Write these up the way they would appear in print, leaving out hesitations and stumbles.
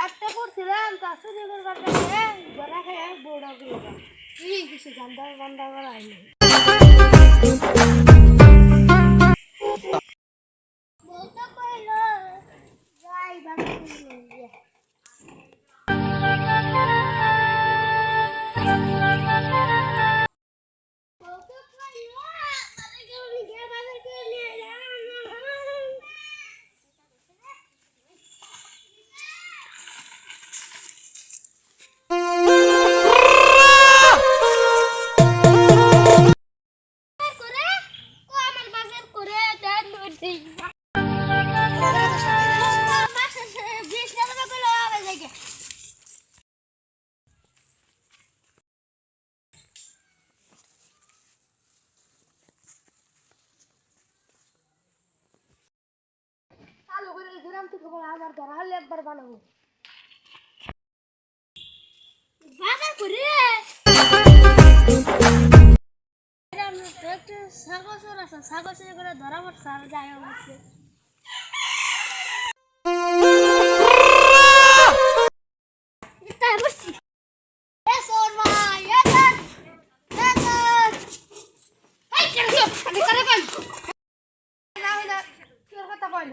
একটা করছিলাম তার সাথে বড়া খেয়ে বড়া করে কি কিছু জানতে বান্দা করা হয়নি বলতে কইলো যাই বাকি নিয়ে আমার ধরা হলে একবার বানাবো বাজার করে ছাগল আছে ছাগল করে ধরা পড়ছে আর যায় অবশ্যই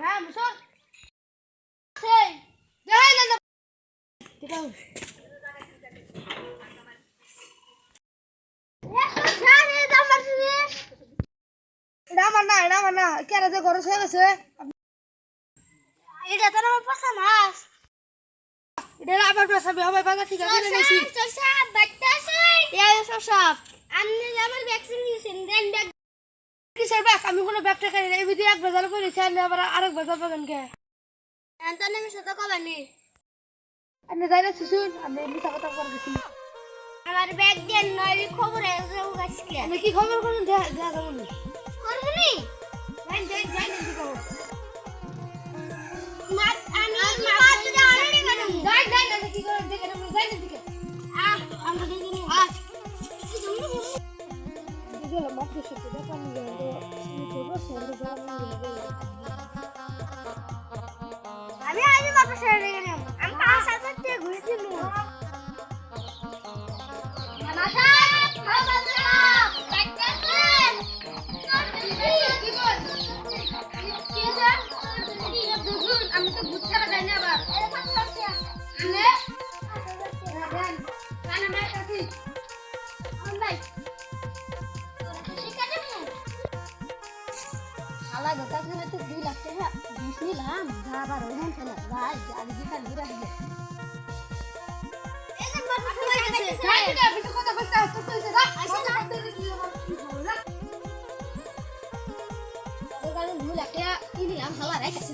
হ্যাঁ মুসল আমি কোনো ব্যাগটা খাই না এই বিধি এক বাজার করেছি আবার আরেক বাজার বাগান কে আপনি যাই না শুশুন আমি মিথ্যা কথা করে গেছি আমার ব্যাগ দিয়ে নয় খবর আজকে আমি কি খবর করুন দেখা যাবো না করবনি যাই যাই কি খবর আমি মাত্র অলরেডি করব যাই যাই না কি করে দেখে না যাই না দিকে আমরা দেখি গেলাম মাত্র সত্যি দেখা আমি আমি আজ বাবা সাথে গেলাম আমি 5,000 টাকা ঘুরেছিল মাথা খাও বাবা কাটতেছেন কি বল কি যা দুজন আমি তো ভূত ছাড়া যাই না আবার আরে ফাটছে আনে দেন কানা মার কাছে অন ভাই শিকারে মু আলা গোটা খানে তো 2 লাখ টাকা দিস নিলাম যা আবার ওখান থেকে ভাই আমি দিটা নিরা দিয়ে এই যে মাথা হয়ে গেছে যাই না বেশি কথা কইতে তো কইছে না আসে না দোকানে 2 লাখ টাকা নিলাম হালা রাখাইছে